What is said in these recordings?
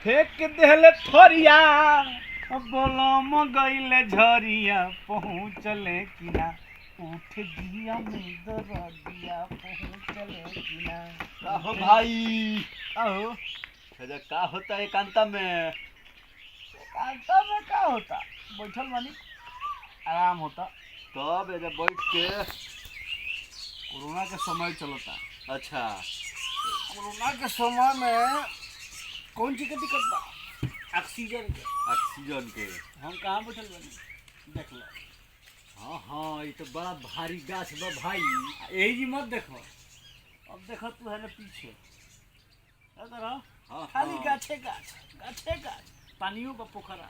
फेंक देले थोरिया बोलम गईले झरिया पहुँचले किना उठ दिया में दरदिया पहुँचले किना। काहो भाई आहो अरे का होता है एकांता में? एकांता में का होता, बैठल बानी आराम होता। तब एजा बैठ के कोरोना के समय चलता। अच्छा कोरोना के समय में कौन चीज के दिक्कत बा? ऑक्सीजन के। ऑक्सीजन के हम कहाँ बैठल बानी देख लो। हाँ हाँ ये तो बड़ा भारी गाछ बा भाई। यही जी मत देखो, अब देखो तू है ना पीछे हाँ, खाली हाँ। गाछे गाछ गाछे गाछ, पानियों का पोखरा।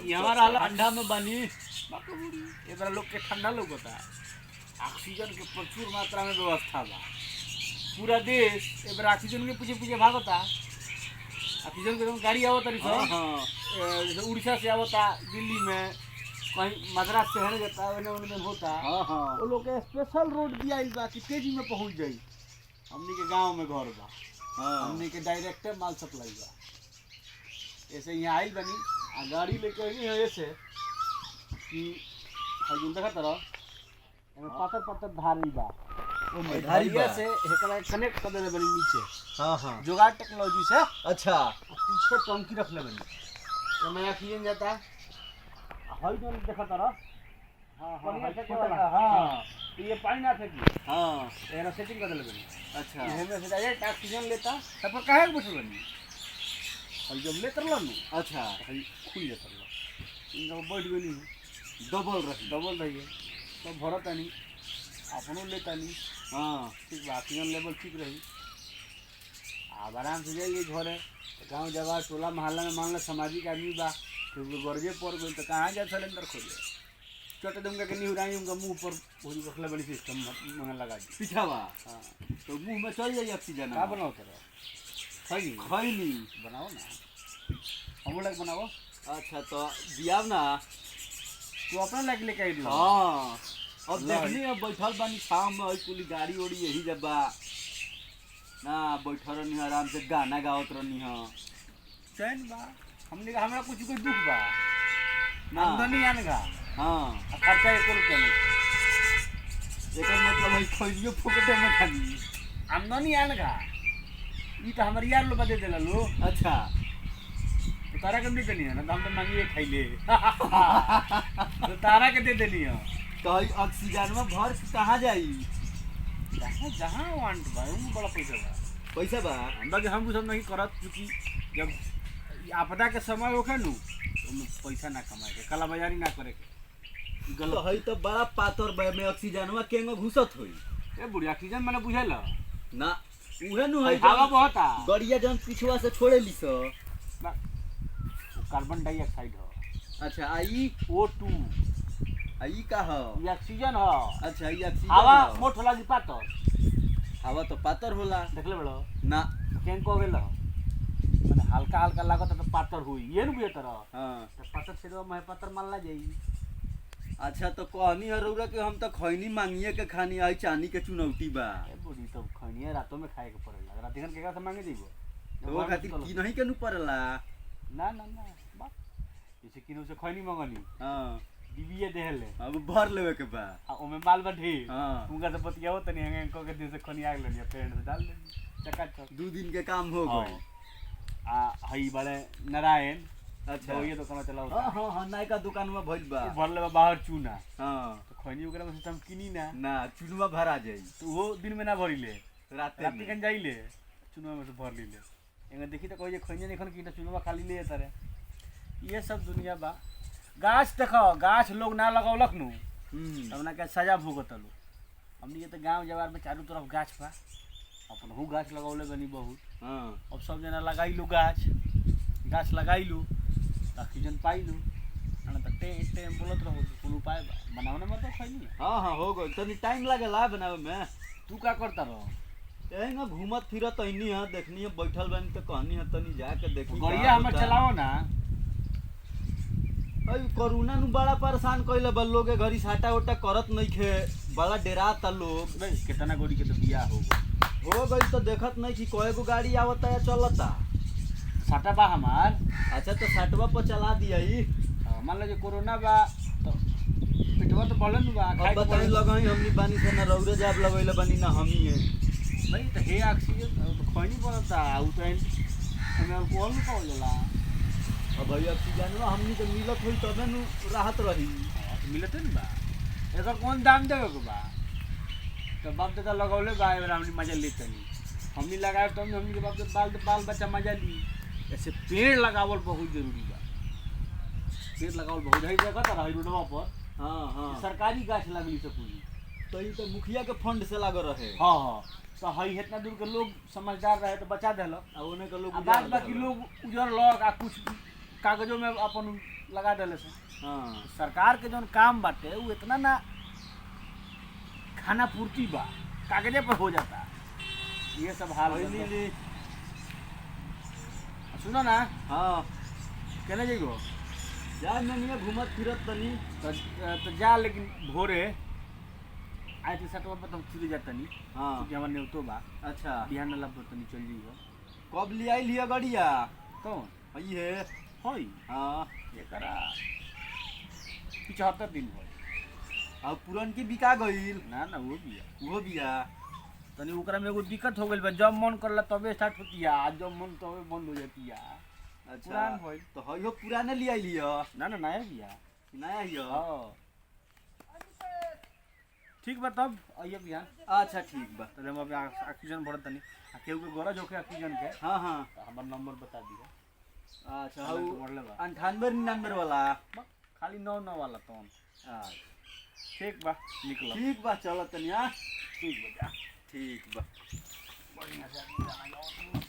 यहाँ रहला ठंडा में बनी ये बड़ा लोग के ठंडा लोग होता है। ऑक्सीजन के प्रचुर मात्रा में व्यवस्था बा। पूरा देश ये बड़ा ऑक्सीजन के पीछे पीछे भागता। ऑक्सीजन के गाड़ी आवता रही हाँ सब, हाँ जैसे उड़ीसा से आवता, दिल्ली में कहीं मद्रास से है जाता है, उन्हें होता। हाँ हाँ वो लोग के स्पेशल रोड दिया बा कि तेजी में पहुंच जाई। हमनी के गांव में घर बा, हाँ हमनी के डायरेक्ट माल सप्लाई बा। ऐसे यहाँ आइल बनी आ गाड़ी लेके आई है ऐसे कि हजून देखा तरह एमे पातर पातर धारी बा। धारी धारिया बा। से एकरा कनेक्ट कर देले बनी नीचे हाँ हाँ जुगाड़ टेक्नोलॉजी से। अच्छा पीछे टंकी रख ले बनी, एमे ऑक्सीजन जाता। हई जोन देखा तरह हाँ पानी हाँ फेंके वाला। हाँ तो ये पानी ना फेंकी, हाँ एरा सेटिंग कर देले बनी। अच्छा इहे में से डायरेक्ट ऑक्सीजन लेता। तब पर काहे के बैठल बनी? और जब ले तरल नु अच्छा हई खुल जाता लो। इन जब बैठ गनी डबल रही है तो भरत आनी अपनो लेता नहीं। हाँ ठीक बा, ऑक्सीजन लेवल ठीक रही। आप आराम से जाइए घरे। गाँव जगह टोला मोहल्ला में मान लो सामाजिक आदमी बा, क्योंकि गर्जे पड़ गई तो कहाँ जा सिलेंडर खोले चोटे दूंगा कि नहीं उड़ाई उनका मुँह पर वही रखले बड़ी सिस्टम मंगल लगा दी। पिछावा हाँ तो मुंह में चल जाइए ऑक्सीजन। का बनाओ तेरा खैनी खैनी बनाओ ना, हम लोग बनाओ। अच्छा तो दियाव ना। तू अपना लायक लेके आई लो। हाँ अब लाई। देखनी अब बैठल बानी शाम में कुली गाड़ी ओड़ी यही जब बा ना बैठल रहनी आराम से गाना गावत रहनी हाँ चैन बा। हमने कहा हमरा कुछ कोई दुख बा ना। आमदनी आनगा हाँ आ खर्चा 1 रुपया नहीं। एकर मतलब है खैनियो फुकटे में खानी। आमदनी आनगा ई तो हमारे यार लोग दे देला लो। अच्छा तो तारा के नहीं देनी है ना, तो हम तो मांगिए खाई ले। तो तारा के दे देनी है। तो हई ऑक्सीजन में भर के कहाँ जाई? जहाँ जहाँ वांट बा उनमें बड़ा पैसा बा। पैसा बा हमरा के हम सब नहीं करत, क्योंकि जब ई आपदा के समय होखे नु तो उनमें पैसा ना कमाए के, काला बाजारी ना करे के। ई तो गलत हई तो बड़ा पातर बा में ऑक्सीजन में केंगो घुसत होई ए बुढ़ी ऑक्सीजन मैंने बुझेला ना। उहे नु है हवा बहता गड़िया जन पिछवा से छोड़े ली सो। ना, वो कार्बन डाइऑक्साइड हो। अच्छा आई O2 आई का हो? ई ऑक्सीजन हो। अच्छा ये ऑक्सीजन हवा हो। मोट होला जी पातर हवा तो पातर होला देखले बड़ो ना। केन को गेल माने हल्का हल्का लागत तो पातर हुई ये न बुझे तरह हाँ तो पातर छेदवा में पातर मानला जाई। अच्छा तो कहनी हरौरा के हम तो खैनी मांगिए के खानी आई चानी के चुनौती बा। ए बुढ़ी तो खनिया रातों में खाए के पड़ेला, रात दिन केकरा से मांगे दीबो? तो वो खातिर की नहीं के नु पड़ला। ना ना ना बा जैसे किनो से खैनी मंगनी हाँ बीबीए देहले अब भर लेवे के बा। आ ओमे माल बा ढेर। हाँ उनका से बतियाओ तनी हंगे को के दिन से खनी आग लेनी पेड़ से डाल देनी चकाचक। 2 दिन के काम हो गए। आ हई बड़े नारायण अच्छा तो ये तो कमा चलाओ हाँ हाँ हाँ नायका दुकान में भइल बा। भरले बा बाहर चूना हाँ तो खैनी ओकरा में से हम किनी ना ना चुनवा भरा जाई तो वो दिन में ना भरिले, राते रात में। कन जाइले चुनवा में से भर लीले। एंगे देखी तो कहिए खैनी नहीं खन की चुनवा खाली ले तारे। ये सब दुनिया बा। गाछ देखो, गाछ लोग ना लगौलक नु तब ना के सजा भुगत लो। हमनी के तो गांव जवार में चारों तरफ गाछ बा, अपन हु गाछ लगौले बनी बहुत। हाँ अब सब जना लगाई लो गाछ लगाई लो ऑक्सीजन पाई लो ना तो टे बोलत रहो कोन उपाय बा बनावने में तो खैनी। हाँ हाँ हो गई तनी टाइम लागेला बनावे में। तू का करता रहो? यही ना घूमत फिरत ऐनी है देखनी है बैठल बानी तो कहनी है तनी जाके देखी गड़िया हमें चलाओ ना। अई कोरोना नु बड़ा परेशान कइले बा लोग के घरी साटा ओटा करत नहीं खे बड़ा डेराता लोग। भाई कितना गोड़ी के तो बिया हो गई। हो गई तो देखत नहीं कि कए गो गाड़ी आवता या चलता। साटा बा हमार। अच्छा तो सटवा पर चला दिया ई। मान लो जे कोरोना बा तो पेटवा तो बढ़ल बा, अब खाए के बताई बढ़ल। लगाई हमनी पानी से ना रौरे जाब लगैले बानी ना हमी है। भाई तो हे ऑक्सीजन तो खैनी बनता उ तो हमें अल्कोहल में पावल जाला। अब भाई ऑक्सीजन हमनी के मिलत होई तबे नु राहत रही। तो मिलते न बा, एकर कौन दाम देवे के बा? तो बाप दादा लगौले बा, एबरा हमनी मजा लेते नहीं। हमनी लगाए तो हमनी के बाल बच्चा मजा ली। ऐसे पेड़ लगावल बहुत जरूरी बा। पेड़ लगावल बहुत है जगह तर है रोडवा पर। हां हां सरकारी गाछ लगली से पूरी। तो ई तो मुखिया के फंड से लागल रहे। हाँ हाँ तो हई इतना दूर के लोग समझदार रहे तो बचा देलक। आ ओने के लोग आ बाद बाकी लोग उजरलक आ कुछ कागजों में अपन लगा देले से। हां सरकार के जौन काम बाटे वो इतना ना खाना पूर्ति बा, कागजे पर हो जाता। ये सब हाल पहली बा। ली। सुनो ना, हां केने जइबो? जा ननिया घुमत फिरत तनी। तो जा, लेकिन भोरे आए थे सटवा पर तुम चले जाता नहीं हां क्योंकि हमारे नेवतो बा। अच्छा बिहान लब तो नहीं चल जइबो। कब ले आई लिया गड़िया? कौन हई है। हई हां ये करा 75 दिन हो। अब पुरन की बिका गईल। ना ना वो भी है। वो बिया। तनी ओकरा में एगो दिक्कत हो गइल बा, जब मन करला तबे स्टार्ट होती है, आज जब मन तबे बंद हो जाती है। अच्छा पुरान भइल। तो हई हो पुराने ले आई लिया। ना ना नया भी है। नया हियो। हाँ ठीक बा, तब आइए बिहान। अच्छा ठीक बा। तब हम अभी ऑक्सीजन भरत तनी आ केहू के गरज होखे ऑक्सीजन के हां हां तो हमर नंबर बता दिया। अच्छा हालांकि हऊ बढ़ले बा। 98 99 वाला। बस, खाली 9 वाला तो अच्छा ठीक बा, निकलो। ठीक बा चलो तनिया। ठीक बा जा। ठीक बा। बढ़िया से आदमी जाना जाओ।